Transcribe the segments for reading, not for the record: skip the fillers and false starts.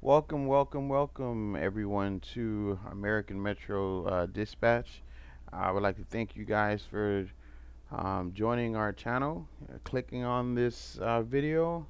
Welcome everyone to American Metro Dispatch. I would like to thank you guys for joining our channel, clicking on this video.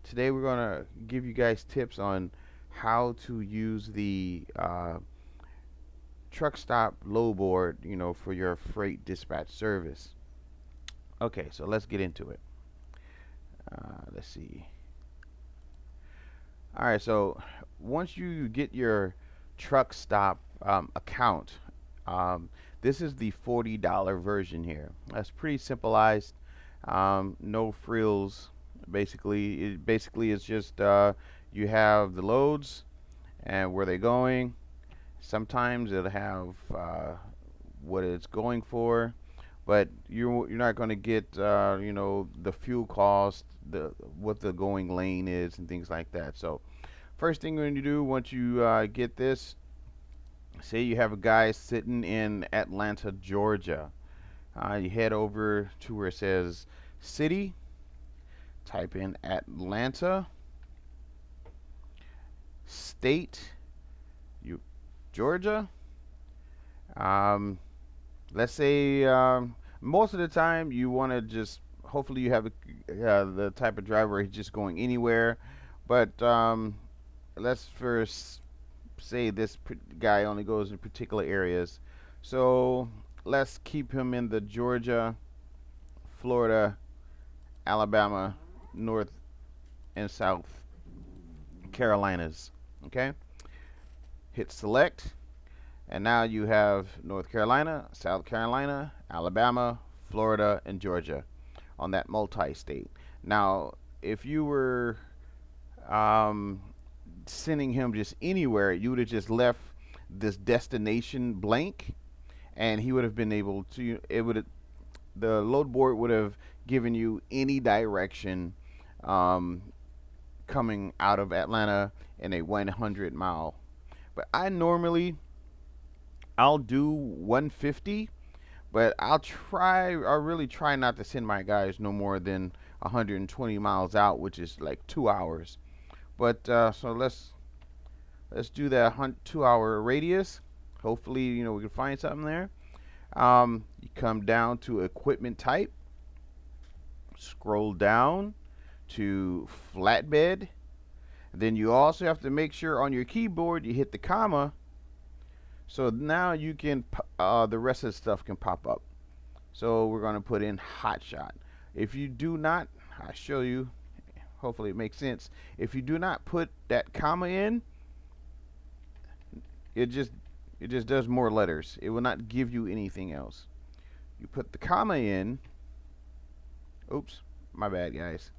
Today we're going to give you guys tips on how to use the Truckstop Loadboard, for your freight dispatch service. Okay, so let's get into it. Let's see. All right, so once you get your Truckstop account, um, this is the $40 version here. That's pretty simplified, no frills. Basically it's just you have the loads and where they're going. Sometimes it'll have what it's going for, but you're not going to get the fuel cost, the what the going lane is, and things like that. So first thing you're going to do once you get this, say you have a guy sitting in Atlanta, Georgia. You head over to where it says city, type in Atlanta, state, Georgia. Um, let's say most of the time you want to just, hopefully you have the type of driver who's just going anywhere, but let's first say this guy only goes in particular areas. So let's keep him in the Georgia, Florida, Alabama, North and South Carolinas. Okay, hit select, and now you have North Carolina, South Carolina, Alabama, Florida, and Georgia on that multi-state. Now, if you were sending him just anywhere, you would have just left this destination blank, and he would have been able to. The load board would have given you any direction um, coming out of Atlanta in a 100-mile. But I'll do 150, but I'll really try not to send my guys no more than 120 miles out, which is like 2 hours. But so let's do that 2 hour radius. Hopefully, we can find something there. You come down to equipment type, scroll down to flatbed. Then you also have to make sure on your keyboard you hit the comma. So now you can the rest of the stuff can pop up. So we're going to put in hotshot. If you do not, I'll show you. Hopefully it makes sense. If you do not put that comma in, it just does more letters. It will not give you anything else. You put the comma in. Oops, my bad, guys.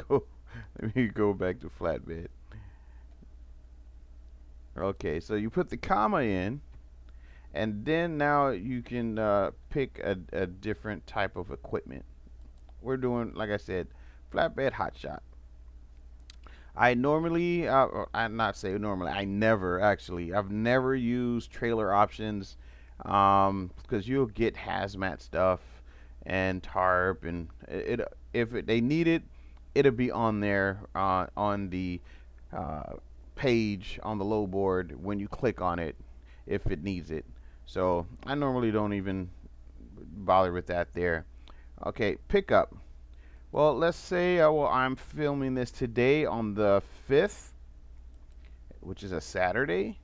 Let me go back to flatbed. Okay, so you put the comma in, and then now you can pick a different type of equipment. We're doing, like I said, flatbed hotshot. I normally, I'm not say normally, I've never used trailer options, because you'll get hazmat stuff and tarp, and they need it, it'll be on there on the page on the load board when you click on it if it needs it. So I normally don't even bother with that there. Okay, pickup. Well, let's say I'm filming this today on the 5th, which is a Saturday.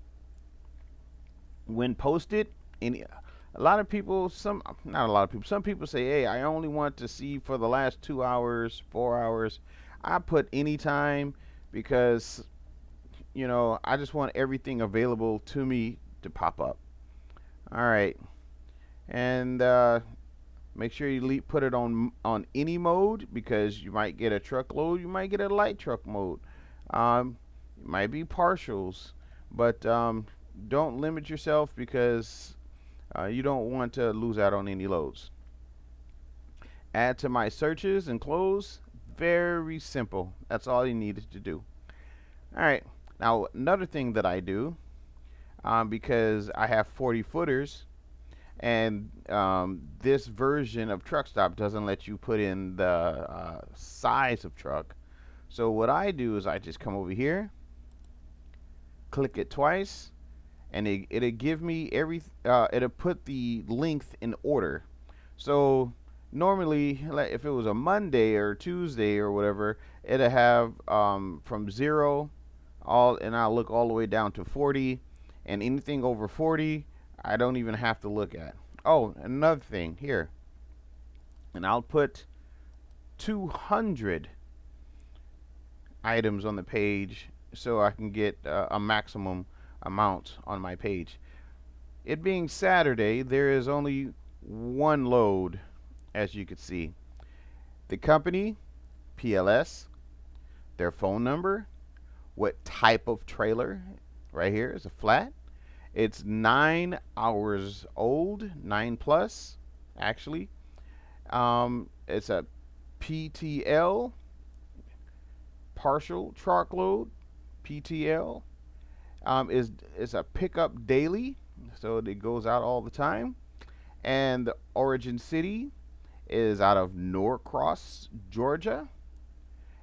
When posted, a lot of people, not a lot of people, some people say, hey, I only want to see for the last 2 hours, 4 hours. I put anytime because, I just want everything available to me to pop up. All right. And make sure you put it on any mode, because you might get a truckload, you might get a light truck mode, it might be partials, but don't limit yourself, because you don't want to lose out on any loads. Add to my searches and close. Very simple. That's all you needed to do. All right. Now another thing that I do, because I have 40 footers, and this version of Truckstop doesn't let you put in the size of truck. So what I do is I just come over here, click it twice, and it'll give me it'll put the length in order. So normally, like if it was a Monday or Tuesday or whatever, it'll have from 0 and I'll look all the way down to 40, and anything over 40 I don't even have to look at. Oh, another thing here, and I'll put 200 items on the page so I can get a maximum amount on my page. It being Saturday, there is only one load, as you can see. The company, PLS, their phone number, what type of trailer, right here is a flat. It's 9 hours old, 9 plus, actually. It's a PTL, partial truckload, PTL. Is a pickup daily, so it goes out all the time. And the origin city is out of Norcross, Georgia.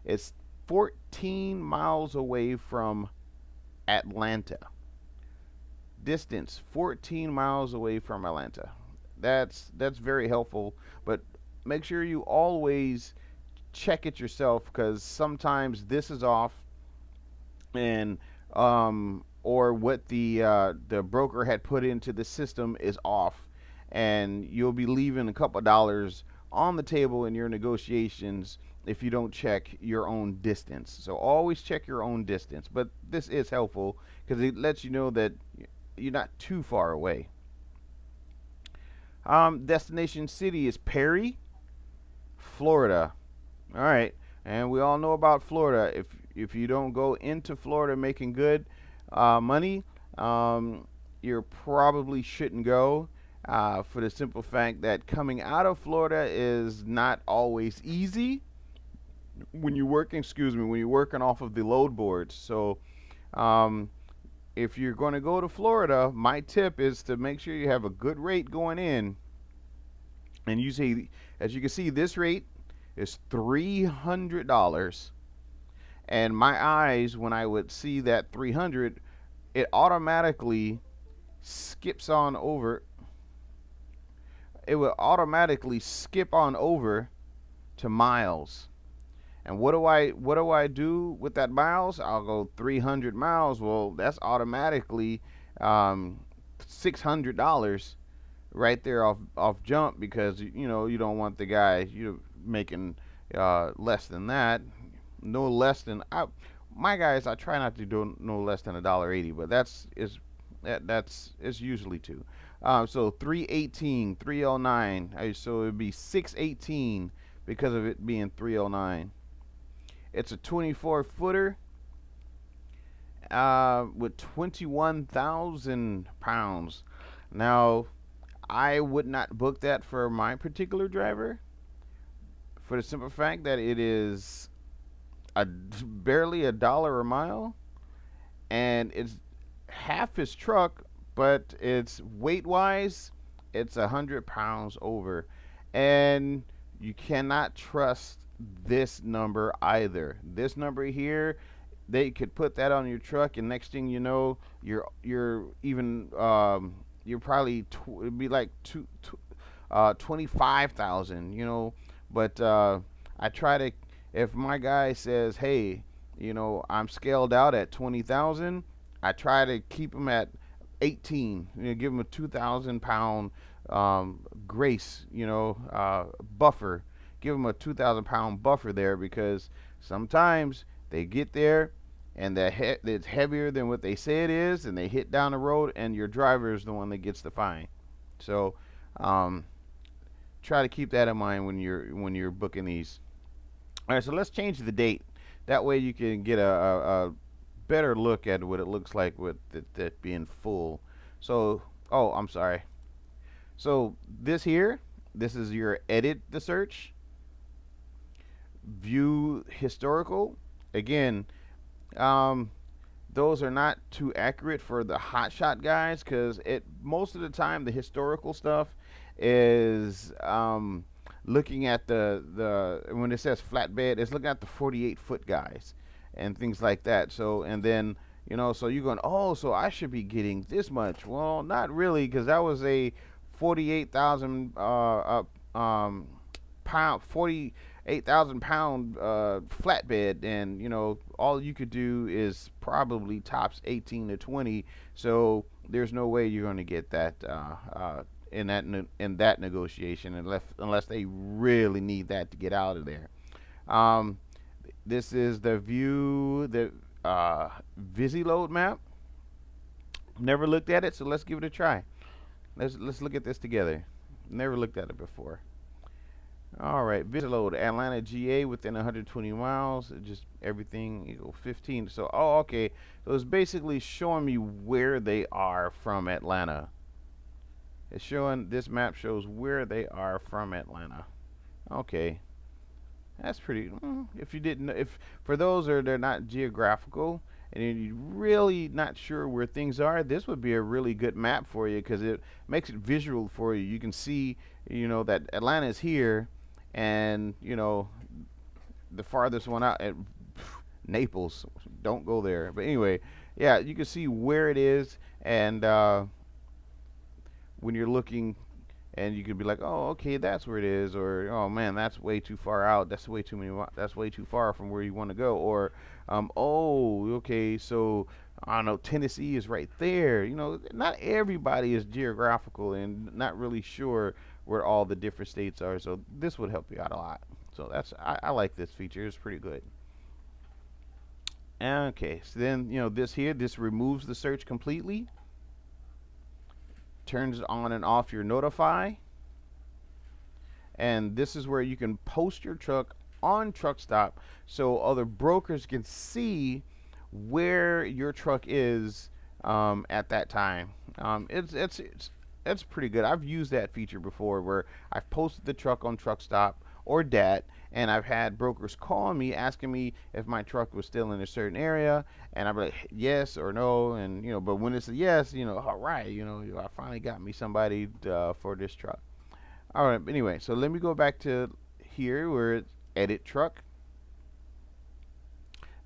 It's 14 miles away from Atlanta. Distance 14 miles away from Atlanta. That's very helpful, but make sure you always check it yourself, because sometimes this is off, and or what the broker had put into the system is off, and you'll be leaving a couple of dollars on the table in your negotiations if you don't check your own distance. So always check your own distance. But this is helpful because it lets you know that you're not too far away. Destination city is Perry, Florida. All right, and we all know about Florida. If you don't go into Florida making good money, you probably shouldn't go. For the simple fact that coming out of Florida is not always easy when you're working. When you're working off of the load boards. So, if you're going to go to Florida, my tip is to make sure you have a good rate going in. And you see, as you can see, this rate is $300. And my eyes, when I would see that 300, it automatically skips on over. It will automatically skip on over to miles. And what do I do with that miles? I'll go 300 miles. Well, that's automatically $600 right there off jump, because you don't want the guy making less than that. No less than my guys. I try not to do no less than $1.80, but that's usually two. So 318, 309. So it'd be 618 because of it being 309. It's a 24 footer with 21,000 pounds. Now, I would not book that for my particular driver, for the simple fact that it is barely $1 a mile, and it's half his truck, but it's weight wise, it's 100 pounds over, and you cannot trust this number either. This number here, they could put that on your truck, and next thing you know, you're even you're probably it'd be like 25,000. But I try to, if my guy says, hey, I'm scaled out at 20,000, I try to keep him at 18. Give him a 2,000 pound grace, buffer. Give them a 2,000 pound buffer there, because sometimes they get there and it's heavier than what they say it is, and they hit down the road, and your driver is the one that gets the fine. So try to keep that in mind when you're booking these. All right, so let's change the date. That way you can get a better look at what it looks like with that being full. So, oh, I'm sorry. So this is your edit the search. View historical. Again, those are not too accurate for the hotshot guys, because most of the time the historical stuff is looking at the when it says flatbed, it's looking at the 48 foot guys and things like that. So, and then You know, so you're going, oh, so I should be getting this much. Well, not really, because that was a 48,000 pound, 48,000 pound flatbed, and you know, all you could do is probably tops 18 to 20. So there's no way you're going to get that in that negotiation, unless they really need that to get out of there. Um, this is the view the Visi load map. Never looked at it, so let's give it a try. Let's look at this together. Never looked at it before. All right, Visi load Atlanta, GA within 120 miles. Just everything equal 15. So oh okay, so it's basically showing me where they are from Atlanta. It's showing this map shows where they are from Atlanta. Okay, that's pretty. If you didn't, if for those that they're not geographical and you're really not sure where things are, this would be a really good map for you because it makes it visual for you. You can see, you know, that Atlanta is here, and you know the farthest one out at Naples. Don't go there. But anyway, yeah, you can see where it is, and when you're looking, and you could be like, oh, okay, that's where it is, or oh man, that's way too far out. That's way too many. That's way too far from where you want to go, or oh, okay, so I don't know, Tennessee is right there. You know, not everybody is geographical and not really sure where all the different states are. So this would help you out a lot. So I like this feature. It's pretty good. Okay, so then you know this removes the search completely, turns on and off your notify, and this is where you can post your truck on Truckstop so other brokers can see where your truck is at that time. It's pretty good. I've used that feature before where I've posted the truck on Truckstop or DAT, and I've had brokers call me asking me if my truck was still in a certain area, and I'm like yes or no, and you know, but when it's a yes, you know, all right, you know, I finally got me somebody for this truck. All right, anyway, so let me go back to here where it's edit truck.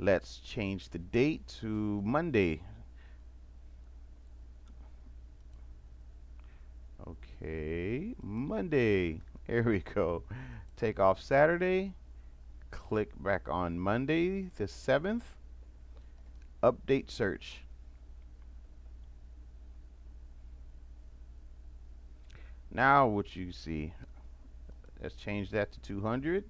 Let's change the date to Monday. Okay, Monday. Here we go. Take off Saturday. Click back on Monday the 7th. Update search. Now what you see, let's change that to 200.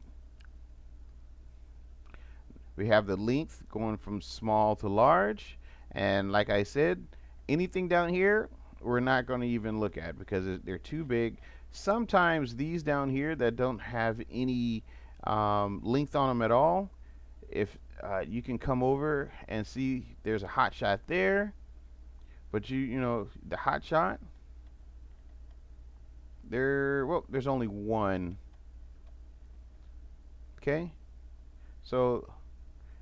We have the length going from small to large, and like I said, anything down here we're not going to even look at because they're too big. Sometimes these down here that don't have any length on them at all, if you can come over and see there's a hot shot there, but you know the hot shot there, well, there's only one. Okay, so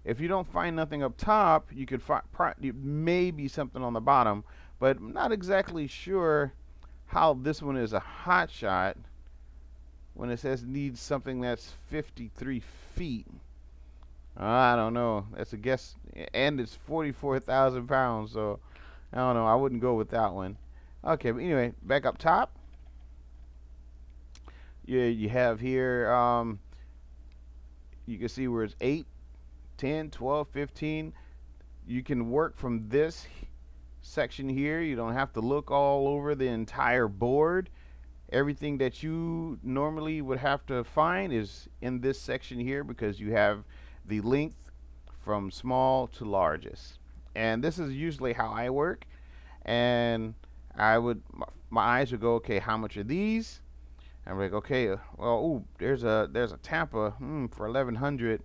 if you don't find nothing up top, you could find maybe something on the bottom, but I'm not exactly sure how this one is a hot shot when it says needs something that's 53 feet. I don't know. That's a guess, and it's 44,000 pounds, so I don't know. I wouldn't go with that one. Okay, but anyway, back up top. You have here, you can see where it's 8, 10, 12, 15. You can work from this section here. You don't have to look all over the entire board. Everything that you normally would have to find is in this section here because you have the length from small to largest. And this is usually how I work. And I would, my eyes would go, okay, how much are these? I'm like, okay, well, ooh, there's a Tampa for 1,100,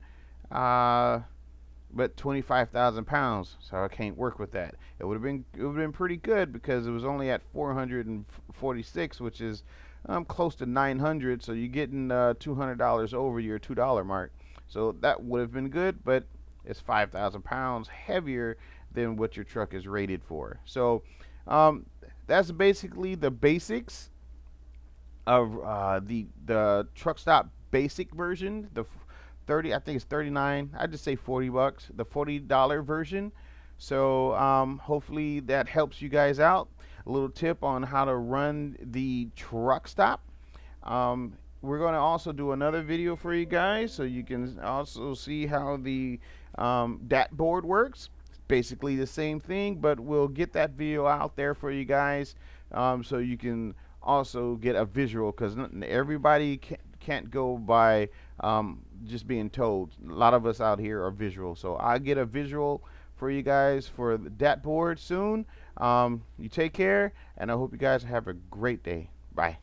but 25,000 pounds, so I can't work with that. It would have been pretty good because it was only at 446, which is close to 900. So you're getting $200 over your $2 mark. So that would have been good, but it's 5,000 pounds heavier than what your truck is rated for. So that's basically the basics of the Truckstop basic version. The 30, I think it's 39. I just say $40. The $40 version. So hopefully that helps you guys out. A little tip on how to run the truck stop. We're going to also do another video for you guys so you can also see how the DAT board works. It's basically the same thing, but we'll get that video out there for you guys so you can also get a visual, because everybody can't go by just being told. A lot of us out here are visual, so I'll get a visual for you guys for the DAT board soon. You take care, and I hope you guys have a great day. Bye.